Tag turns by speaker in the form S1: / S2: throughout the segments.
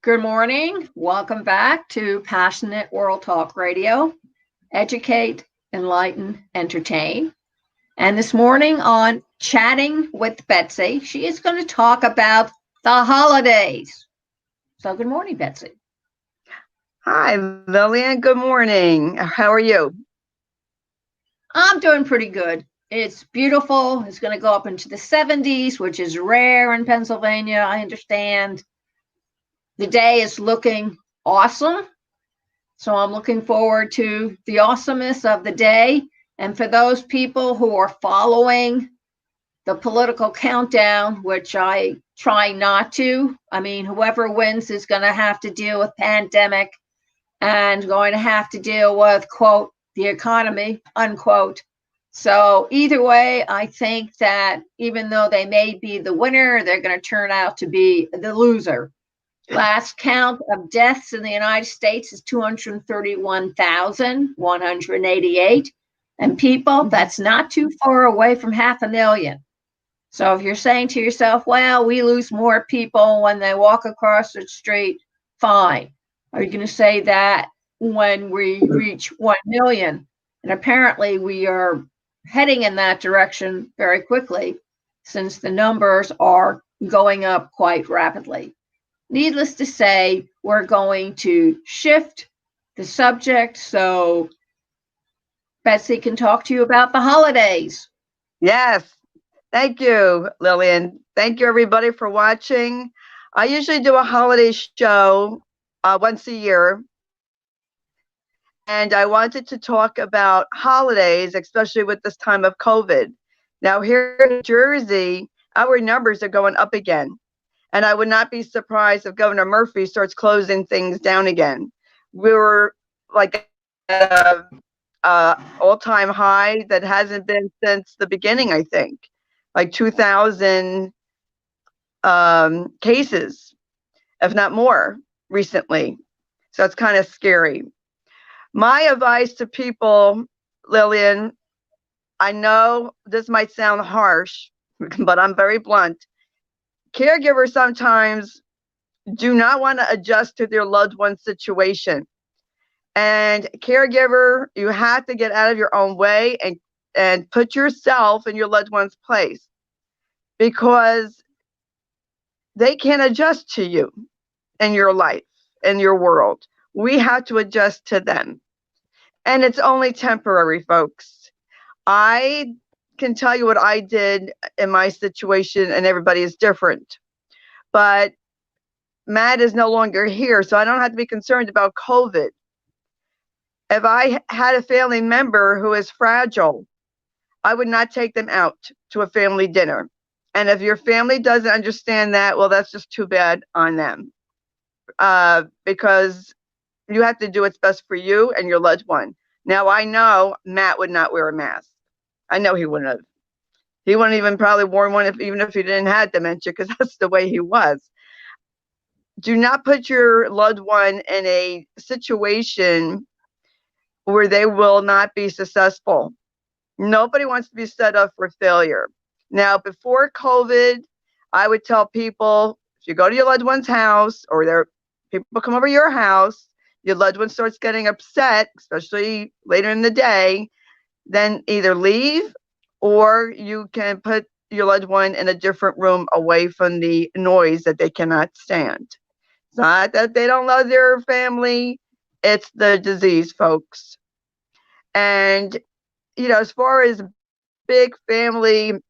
S1: Good morning. Welcome back to Passionate World Talk Radio. Educate, enlighten, entertain. And this morning on Chatting with Betsy, she is going to talk about the holidays. So, good morning, Betsy.
S2: Hi, Lillian. Good morning. How are you?
S1: I'm doing pretty good. It's beautiful. It's going to go up into the 70s, which is rare in Pennsylvania, I understand. The day is looking awesome. So I'm looking forward to the awesomeness of the day. And for those people who are following the political countdown, which I try not to, I mean, whoever wins is going to have to deal with pandemic and going to have to deal with, quote, the economy, unquote. So either way, I think that even though they may be the winner, they're going to turn out to be the loser. Last count of deaths in the United States is 231,188. And people, that's not too far away from 500,000. So if you're saying to yourself, well, we lose more people when they walk across the street, fine. Are you going to say that when we reach 1 million? And apparently we are heading in that direction very quickly since the numbers are going up quite rapidly. Needless to say, we're going to shift the subject so Betsy can talk to you about the holidays.
S2: Yes. Thank you, Lillian. Thank you, everybody, for watching. I usually do a holiday show once a year. And I wanted to talk about holidays, especially with this time of COVID. Now, here in New Jersey, our numbers are going up again. And I would not be surprised if Governor Murphy starts closing things down again. We were like at an all-time high that hasn't been since the beginning, I think, like 2,000 cases, if not more, recently. So it's kind of scary. My advice to people, Lillian, I know this might sound harsh, but I'm very blunt. Caregivers sometimes do not want to adjust to their loved one's situation. And caregiver, you have to get out of your own way and put yourself in your loved one's place, because they can't adjust to you in your life, in your world. We have to adjust to them. And it's only temporary, folks. I can tell you what I did in my situation, and everybody is different. But Matt is no longer here, so I don't have to be concerned about COVID. If I had a family member who is fragile, I would not take them out to a family dinner. And if your family doesn't understand that, well, that's just too bad on them. Because you have to do what's best for you and your loved one. Now, I know Matt would not wear a mask. I know he wouldn't have. He wouldn't even probably worn one even if he didn't have dementia, because that's the way he was. Do not put your loved one in a situation where they will not be successful. Nobody wants to be set up for failure. Now, before COVID, I would tell people, if you go to your loved one's house, or people come over your house, your loved one starts getting upset, especially later in the day, then either leave, or you can put your loved one in a different room away from the noise that they cannot stand. It's not that they don't love their family, it's the disease, folks. And, as far as big family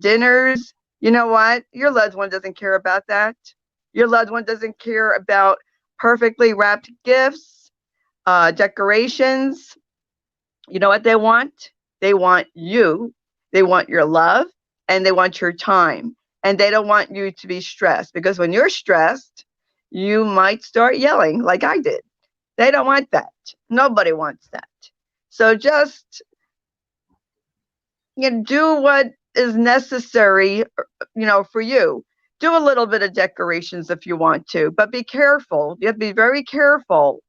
S2: dinners, you know what? Your loved one doesn't care about that. Your loved one doesn't care about perfectly wrapped gifts, decorations. You know what they want? They want you. They want your love, and they want your time. And they don't want you to be stressed, because when you're stressed, you might start yelling like I did. They don't want that. Nobody wants that. So just do what is necessary, for you. Do a little bit of decorations if you want to, but be careful. You have to be very careful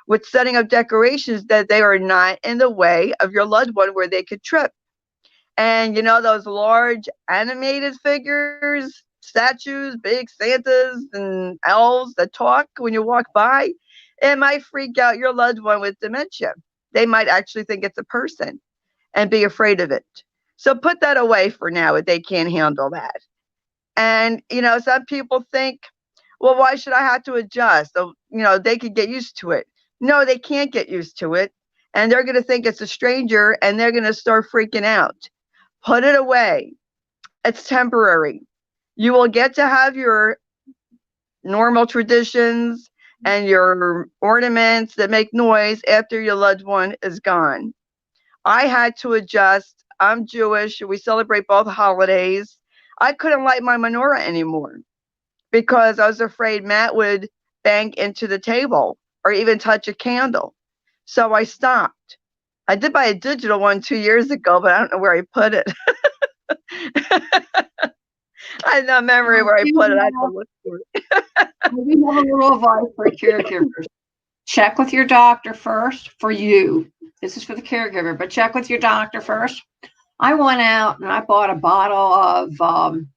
S2: with setting up decorations that they are not in the way of your loved one where they could trip. And those large animated figures, statues, big Santas and elves that talk when you walk by, it might freak out your loved one with dementia. They might actually think it's a person and be afraid of it. So put that away for now if they can't handle that. And, some people think, well, why should I have to adjust? So, they could get used to it. No, they can't get used to it. And they're going to think it's a stranger and they're going to start freaking out. Put it away. It's temporary. You will get to have your normal traditions and your ornaments that make noise after your loved one is gone. I had to adjust. I'm Jewish. We celebrate both holidays. I couldn't light my menorah anymore because I was afraid Matt would bang into the table or even touch a candle. So I stopped. I did buy a digital one 2 years ago, but I don't know where I put it. I have no memory where I put it. I have to look for it.
S1: We have a little advice for caregivers. Check with your doctor first for you. This is for the caregiver, but check with your doctor first. I went out and I bought a bottle of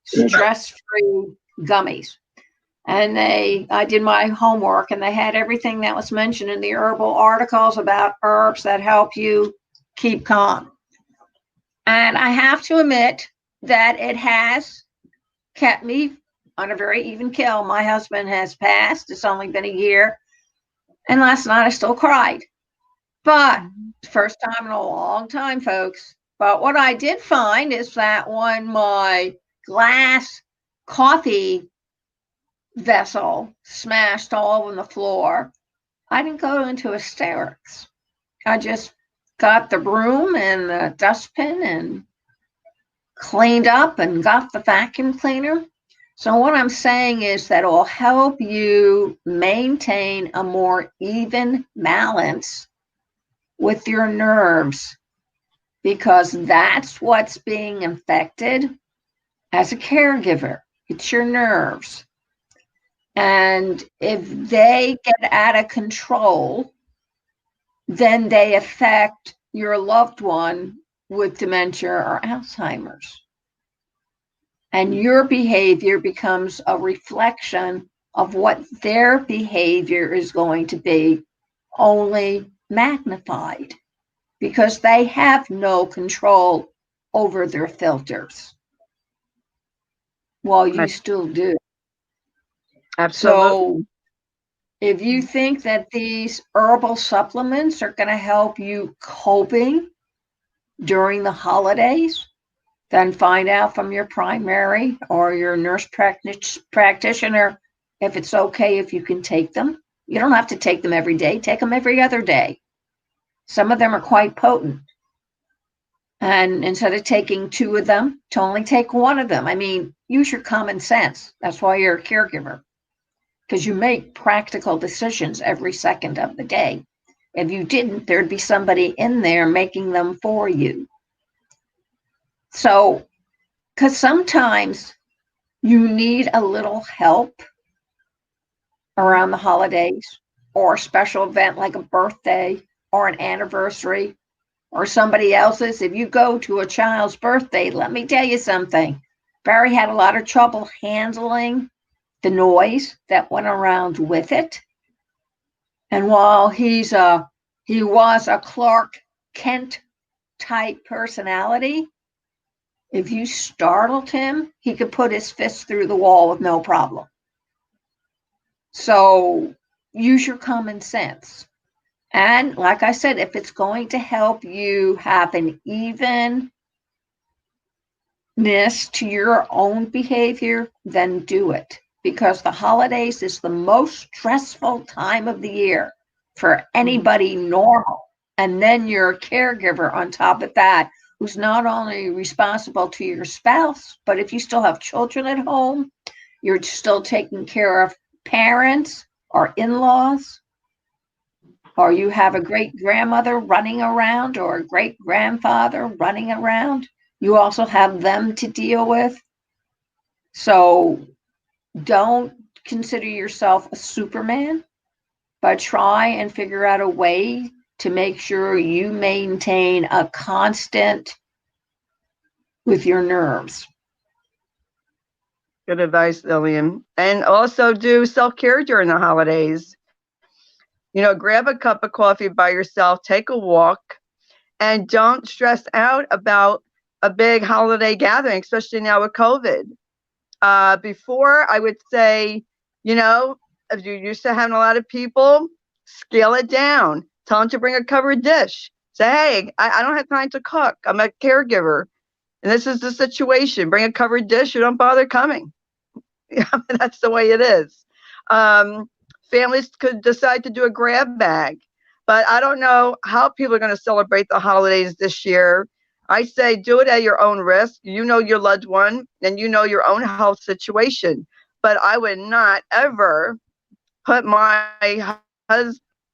S1: stress-free gummies. And I did my homework and they had everything that was mentioned in the herbal articles about herbs that help you keep calm. And I have to admit that it has kept me on a very even keel. My husband has passed. It's only been a year. And last night I still cried. But first time in a long time, folks. But what I did find is that when my glass coffee vessel smashed all over the floor, I didn't go into hysterics. I just got the broom and the dustpan and cleaned up and got the vacuum cleaner. So what I'm saying is that it will help you maintain a more even balance with your nerves, because that's what's being affected as a caregiver. It's your nerves. And if they get out of control, then they affect your loved one with dementia or Alzheimer's. And your behavior becomes a reflection of what their behavior is going to be, only magnified, because they have no control over their filters, while you still do.
S2: Absolutely.
S1: So if you think that these herbal supplements are going to help you coping during the holidays, then find out from your primary or your nurse practitioner if it's okay if you can take them. You don't have to take them every day. Take them every other day. Some of them are quite potent. And instead of taking 2 of them, to only take 1 of them. I mean, use your common sense. That's why you're a caregiver, because you make practical decisions every second of the day. If you didn't, there'd be somebody in there making them for you. So, because sometimes you need a little help around the holidays or a special event like a birthday or an anniversary or somebody else's. If you go to a child's birthday, let me tell you something. Barry had a lot of trouble handling the noise that went around with it. And while he was a Clark Kent type personality, if you startled him, he could put his fist through the wall with no problem. So use your common sense. And like I said, if it's going to help you have an evenness to your own behavior, then do it. Because the holidays is the most stressful time of the year for anybody normal. And then you're a caregiver on top of that, who's not only responsible to your spouse, but if you still have children at home, you're still taking care of parents or in-laws, or you have a great grandmother running around or a great grandfather running around. You also have them to deal with. So don't consider yourself a Superman, but try and figure out a way to make sure you maintain a constant with your nerves.
S2: Good advice, Lillian. And also do self-care during the holidays. Grab a cup of coffee by yourself, take a walk, and don't stress out about a big holiday gathering, especially now with COVID. Before, I would say, if you're used to having a lot of people, scale it down. Tell them to bring a covered dish. Say, hey, I don't have time to cook. I'm a caregiver. And this is the situation. Bring a covered dish or don't bother coming. That's the way it is. Families could decide to do a grab bag, but I don't know how people are going to celebrate the holidays this year. I say do it at your own risk. You know your loved one and you know your own health situation. But I would not ever put my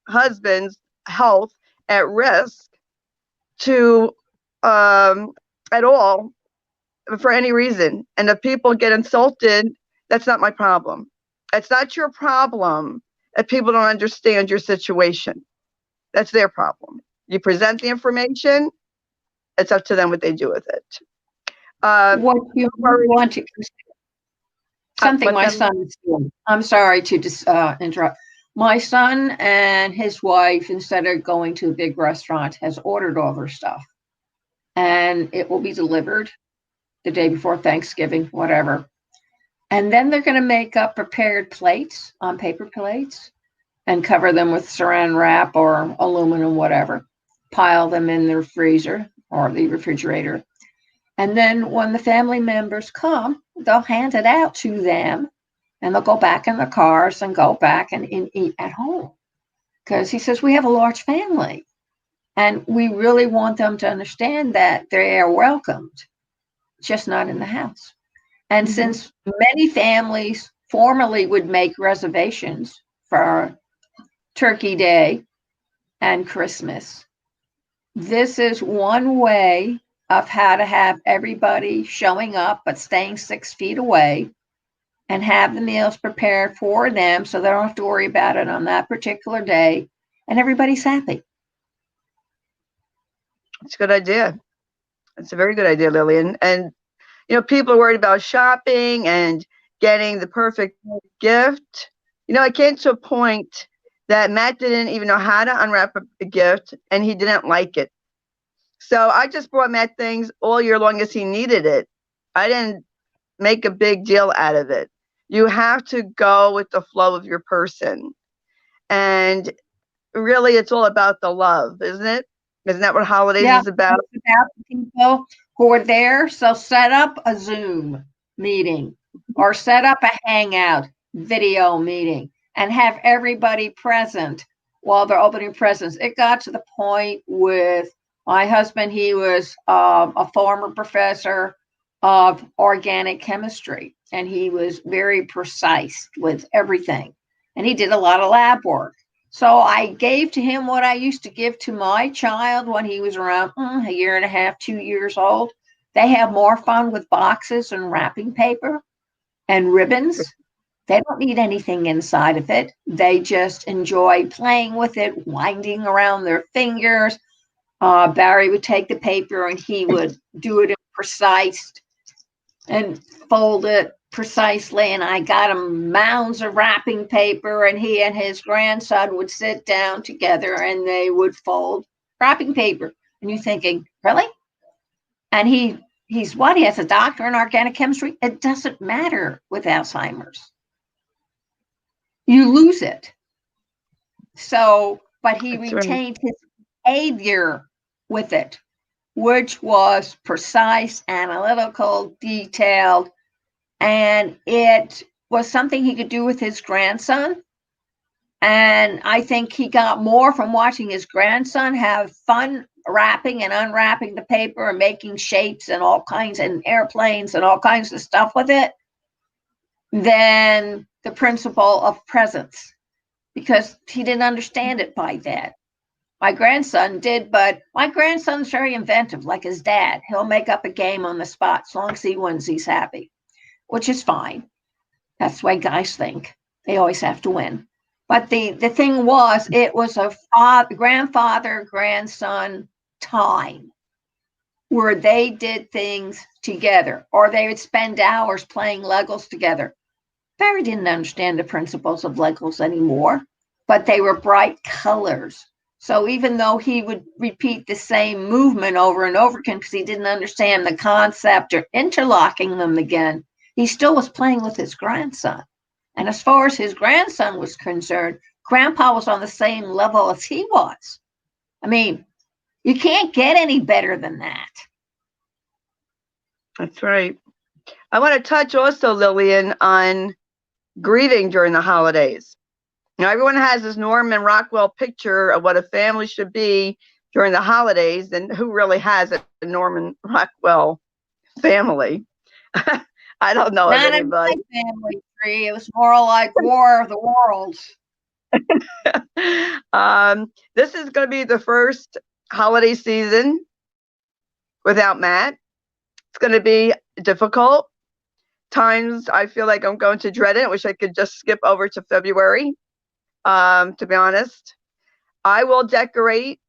S2: husband's health at risk to at all for any reason. And if people get insulted, that's not my problem. It's not your problem if people don't understand your situation. That's their problem. You present the information, it's up to them what they do with it.
S1: What you want to something my son is doing. I'm sorry to interrupt. My son and his wife, instead of going to a big restaurant, has ordered all their stuff. And it will be delivered the day before Thanksgiving, whatever. And then they're going to make up prepared plates on paper plates and cover them with saran wrap or aluminum, whatever. Pile them in their freezer or the refrigerator. And then when the family members come, they'll hand it out to them and they'll go back in the cars and go back and eat at home. Because he says, we have a large family and we really want them to understand that they are welcomed, just not in the house. And since many families formerly would make reservations for Turkey Day and Christmas, this is one way of how to have everybody showing up but staying 6 feet away and have the meals prepared for them so they don't have to worry about it on that particular day and everybody's happy.
S2: It's a good idea. It's a very good idea, Lillian. And people are worried about shopping and getting the perfect gift. I came to a point that Matt didn't even know how to unwrap a gift and he didn't like it. So I just brought Matt things all year long as he needed it. I didn't make a big deal out of it. You have to go with the flow of your person. And really, it's all about the love, isn't it? Isn't that what holidays is about?
S1: It's about the people who are there. So set up a Zoom meeting or set up a Hangout video meeting and have everybody present while they're opening presents. It got to the point with my husband, he was a former professor of organic chemistry, and he was very precise with everything. And he did a lot of lab work. So I gave to him what I used to give to my child when he was around a year and a half, 2 years old. They have more fun with boxes and wrapping paper and ribbons. They don't need anything inside of it. They just enjoy playing with it, winding around their fingers. Barry would take the paper and he would do it in precise and fold it precisely. And I got him mounds of wrapping paper and he and his grandson would sit down together and they would fold wrapping paper. And you're thinking, really? And he's what? He has a doctorate in organic chemistry. It doesn't matter with Alzheimer's. You lose it. So, but he retained his behavior with it, which was precise, analytical, detailed, and it was something he could do with his grandson. And I think he got more from watching his grandson have fun wrapping and unwrapping the paper and making shapes and all kinds and airplanes and all kinds of stuff with it than the principle of presence, because he didn't understand it by then. My grandson did, but my grandson's very inventive, like his dad. He'll make up a game on the spot. As long as he wins, he's happy, which is fine. That's the way guys think. They always have to win. But the thing was, it was a grandfather-grandson time where they did things together, or they would spend hours playing Legos together. Barry didn't understand the principles of Legos anymore, but they were bright colors. So even though he would repeat the same movement over and over again because he didn't understand the concept or interlocking them again, he still was playing with his grandson. And as far as his grandson was concerned, Grandpa was on the same level as he was. I mean, you can't get any better than that.
S2: That's right. I want to touch also, Lillian, on grieving during the holidays. Now, everyone has this Norman Rockwell picture of what a family should be during the holidays, and who really has a Norman Rockwell family? I don't know of
S1: Not in my
S2: anybody.
S1: family tree. It was more like War of the Worlds.
S2: This is going to be the first holiday season without Matt. It's going to be difficult. Times I feel like I'm going to dread it. I wish I could just skip over to February. To be honest, I will decorate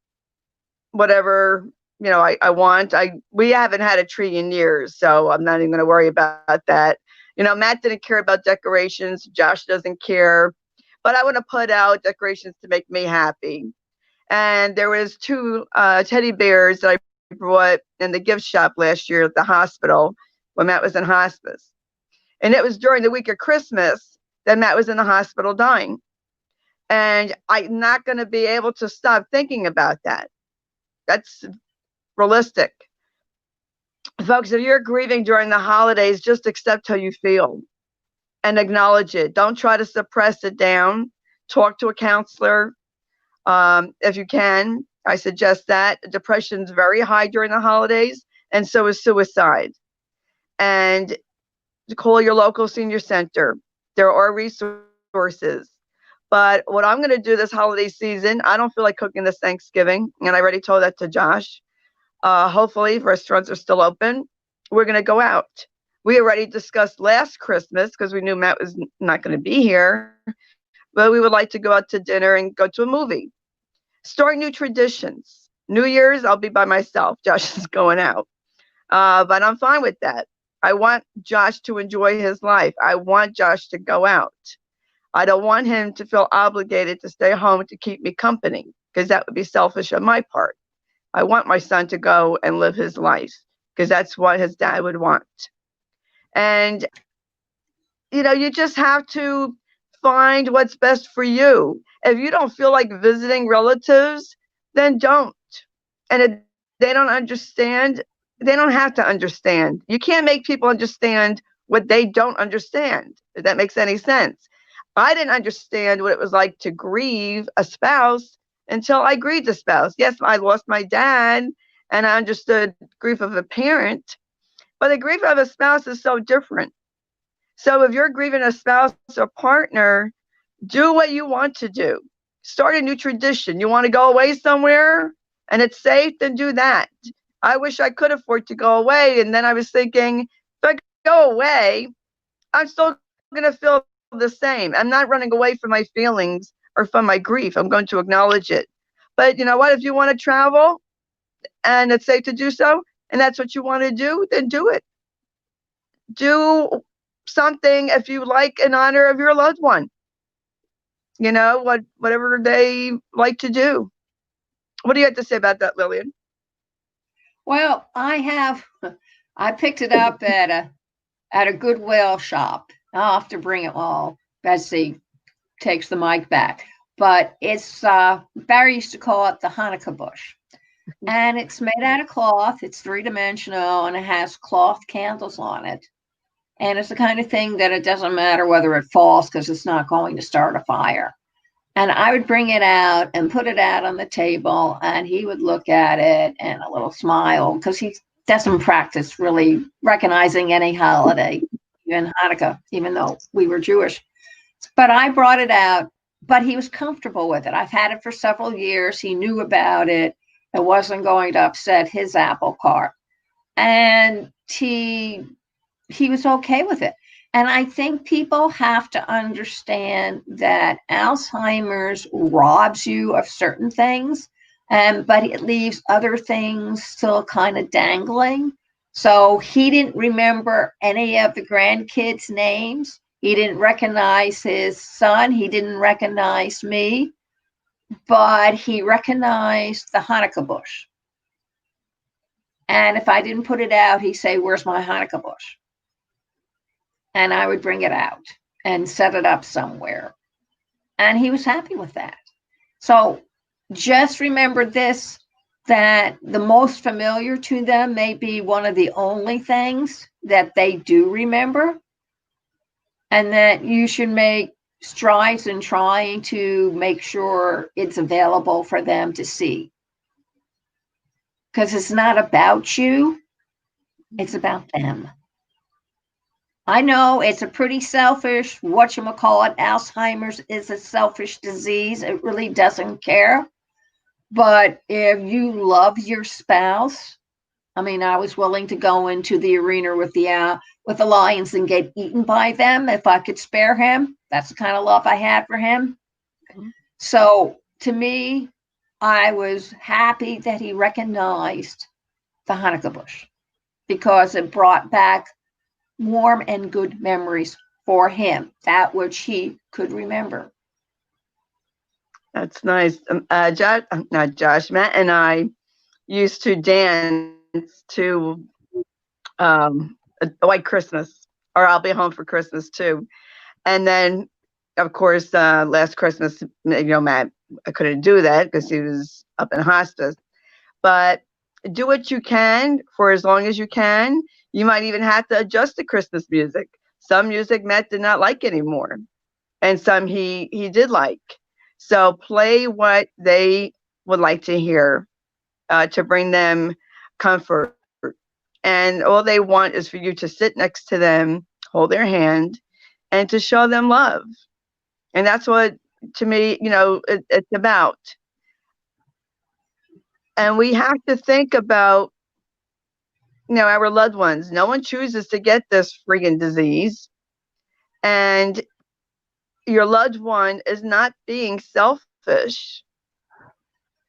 S2: whatever I want. We haven't had a tree in years, so I'm not even going to worry about that. Matt didn't care about decorations. Josh doesn't care, but I want to put out decorations to make me happy. And there was 2 teddy bears that I brought in the gift shop last year at the hospital when Matt was in hospice. And it was during the week of Christmas that Matt was in the hospital dying. And I'm not going to be able to stop thinking about that. That's realistic. Folks, if you're grieving during the holidays, just accept how you feel and acknowledge it. Don't try to suppress it down. Talk to a counselor if you can. I suggest that. Depression's very high during the holidays, and so is suicide. And call your local senior center. There are resources. But what I'm going to do this holiday season, I don't feel like cooking this Thanksgiving, and I already told that to Josh. Hopefully, restaurants are still open. We're going to go out. We already discussed last Christmas because we knew Matt was not going to be here, but we would like to go out to dinner and go to a movie. Start new traditions. New Year's, I'll be by myself. Josh is going out, but I'm fine with that. I want Josh to enjoy his life. I want Josh to go out. I don't want him to feel obligated to stay home to keep me company, because that would be selfish on my part. I want my son to go and live his life because that's what his dad would want. And, you just have to find what's best for you. If you don't feel like visiting relatives, then don't. And if they don't understand, they don't have to understand. You can't make people understand what they don't understand, if that makes any sense. I didn't understand what it was like to grieve a spouse until I grieved a spouse. Yes, I lost my dad, and I understood grief of a parent, but the grief of a spouse is so different. So if you're grieving a spouse or partner, do what you want to do. Start a new tradition. You want to go away somewhere and it's safe, then do that. I wish I could afford to go away. And then I was thinking, if I go away, I'm still going to feel the same. I'm not running away from my feelings or from my grief. I'm going to acknowledge it. But you know what? If you want to travel and it's safe to do so, and that's what you want to do, then do it. Do something if you like in honor of your loved one. Whatever they like to do. What do you have to say about that, Lillian?
S1: Well, I picked it up at a Goodwill shop. I'll have to bring it while Betsy takes the mic back. But it's Barry used to call it the Hanukkah bush. And it's made out of cloth. It's 3-dimensional and it has cloth candles on it. And it's the kind of thing that it doesn't matter whether it falls because it's not going to start a fire. And I would bring it out and put it out on the table, and he would look at it and a little smile because he doesn't practice really recognizing any holiday, even Hanukkah, even though we were Jewish. But I brought it out, but he was comfortable with it. I've had it for several years. He knew about it. It wasn't going to upset his apple cart. And he was okay with it. And I think people have to understand that Alzheimer's robs you of certain things. but it leaves other things still kind of dangling. So he didn't remember any of the grandkids' names. He didn't recognize his son. He didn't recognize me, but he recognized the Hanukkah bush. And if I didn't put it out, he'd say, "Where's my Hanukkah bush?" And I would bring it out and set it up somewhere. And he was happy with that. So just remember this, that the most familiar to them may be one of the only things that they do remember, and that you should make strides in trying to make sure it's available for them to see. Because it's not about you, it's about them. I know it's a pretty selfish, whatchamacallit, Alzheimer's is a selfish disease. It really doesn't care. But if you love your spouse, I mean, I was willing to go into the arena with the lions and get eaten by them if I could spare him. That's the kind of love I had for him. So to me, I was happy that he recognized the Hanukkah bush because it brought back warm and good memories for him, that which he could remember.
S2: That's nice. Not Josh, Matt and I used to dance to a White Christmas, or I'll Be Home for Christmas too. And then, of course, last Christmas, Matt, I couldn't do that because he was up in hospice. But do what you can for as long as you can. You might even have to adjust the Christmas music. Some music Matt did not like anymore, and some he did like. So play what they would like to hear to bring them comfort. And all they want is for you to sit next to them, hold their hand, and to show them love. And that's what, to me, it's about. And we have to think about, our loved ones. No one chooses to get this friggin' disease. And your loved one is not being selfish.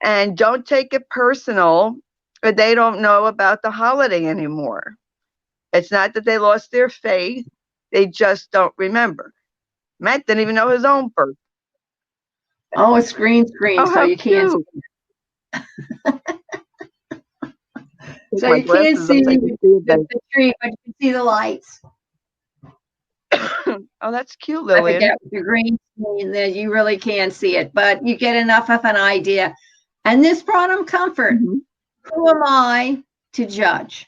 S2: And don't take it personal if they don't know about the holiday anymore. It's not that they lost their faith. They just don't remember. Matt didn't even know his own birthday.
S1: Oh, it's green
S2: Oh,
S1: screen,
S2: how
S1: so you can't.
S2: cute.
S1: So you can't see the tree, but you can see the lights.
S2: Oh, that's cute,
S1: I
S2: Lillian.
S1: forget the green screen that you really can't see it, but you get enough of an idea. And this brought him comfort.
S2: Mm-hmm.
S1: Who am I to judge?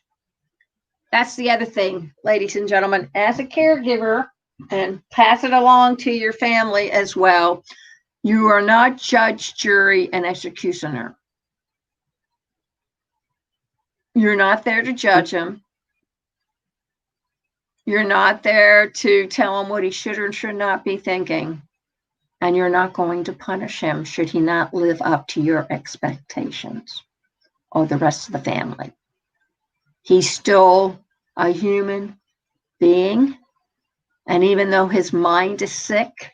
S1: That's the other thing, ladies and gentlemen. As a caregiver, and pass it along to your family as well, you are not judge, jury, and executioner. You're not there to judge him. You're not there to tell him what he should or should not be thinking. And you're not going to punish him should he not live up to your expectations or the rest of the family. He's still a human being. And even though his mind is sick,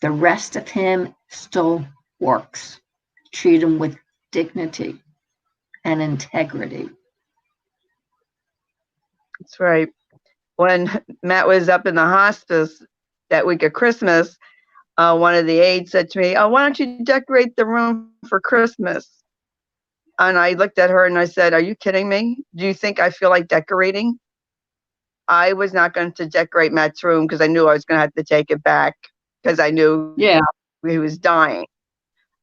S1: the rest of him still works. Treat him with dignity and integrity.
S2: That's right. When Matt was up in the hospice that week of Christmas, one of the aides said to me, "Oh, why don't you decorate the room for Christmas?" And I looked at her and I said, "Are you kidding me? Do you think I feel like decorating?" I was not going to decorate Matt's room because I knew I was going to have to take it back because I knew he was dying.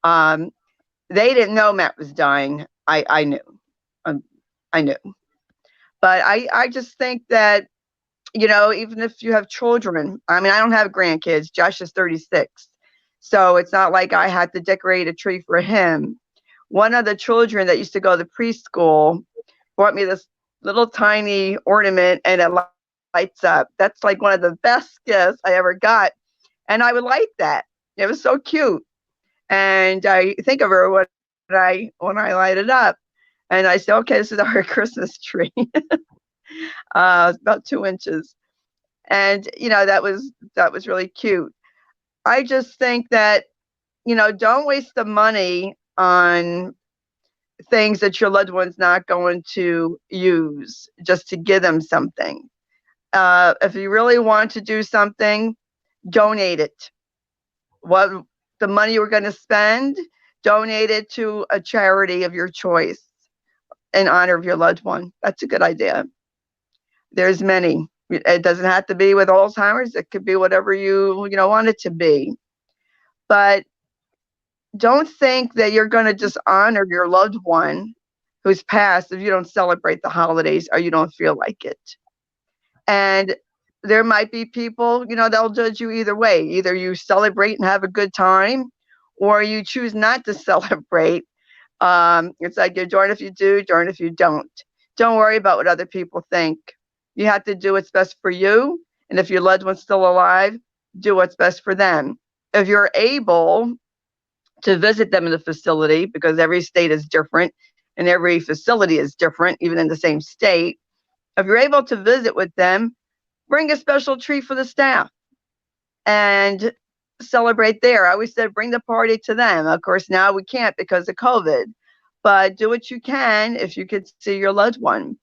S2: They didn't know Matt was dying. I knew. I knew. But I just think that, even if you have children, I mean, I don't have grandkids. Josh is 36. So it's not like I had to decorate a tree for him. One of the children that used to go to preschool bought me this little tiny ornament and it lights up. That's like one of the best gifts I ever got. And I would like that. It was so cute. And I think of her when I light it up. And I say, okay, this is our Christmas tree. About 2 inches. And, that was really cute. I just think that, don't waste the money on things that your loved one's not going to use, just to give them something. If you really want to do something, donate it. What the money you're going to spend, donate it to a charity of your choice in honor of your loved one. That's a good idea. There's many. It doesn't have to be with Alzheimer's. It could be whatever you want it to be. But don't think that you're going to just honor your loved one who's passed if you don't celebrate the holidays or you don't feel like it. And there might be people, they'll judge you either way. Either you celebrate and have a good time, or you choose not to celebrate. It's like you're darned if you do, darned if you don't. Don't worry about what other people think. You have to do what's best for you. And if your loved one's still alive, do what's best for them. If you're able to visit them in the facility, because every state is different and every facility is different, even in the same state. If you're able to visit with them, bring a special treat for the staff and celebrate there. I always said, bring the party to them. Of course, now we can't because of COVID, but do what you can if you could see your loved one.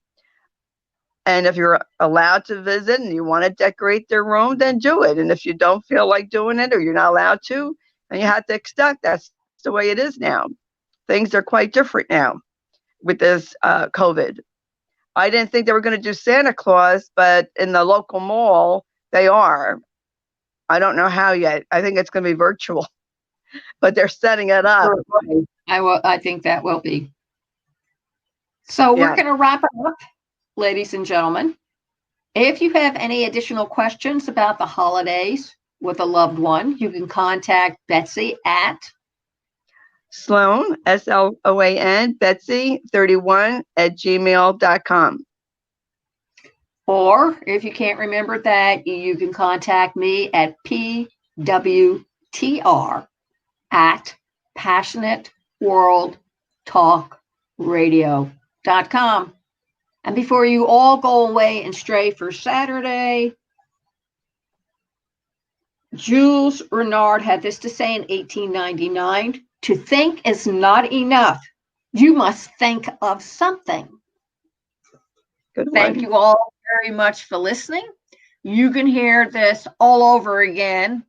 S2: And if you're allowed to visit and you want to decorate their room, then do it. And if you don't feel like doing it or you're not allowed to, then you have to accept that's the way it is now. Things are quite different now with this COVID. I didn't think they were going to do Santa Claus, but in the local mall, they are. I don't know how yet. I think it's going to be virtual, but they're setting it up.
S1: I think that will be. So we're going to wrap it up, ladies and gentlemen. If you have any additional questions about the holidays with a loved one, you can contact Betsy at
S2: Sloan, SLOAN, Betsy31@gmail.com.
S1: Or if you can't remember that, you can contact me at PWTR@PassionateWorldTalkRadio.com. And before you all go away and stray for Saturday, Jules Renard had this to say in 1899, "To think is not enough. You must think of something." Thank you all very much for listening. You can hear this all over again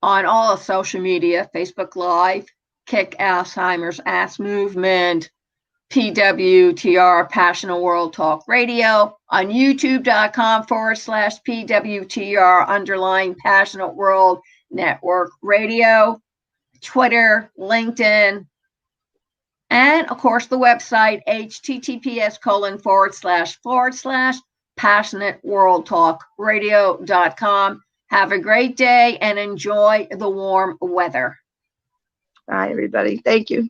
S1: on all of social media, Facebook Live, Kick Alzheimer's Ass Movement, PWTR, Passionate World Talk Radio, on youtube.com/PWTR _Passionate World Network Radio, Twitter, LinkedIn, and of course the website https://passionateworldtalkradio.com. Have a great day and enjoy the warm weather.
S2: Bye, everybody. Thank you.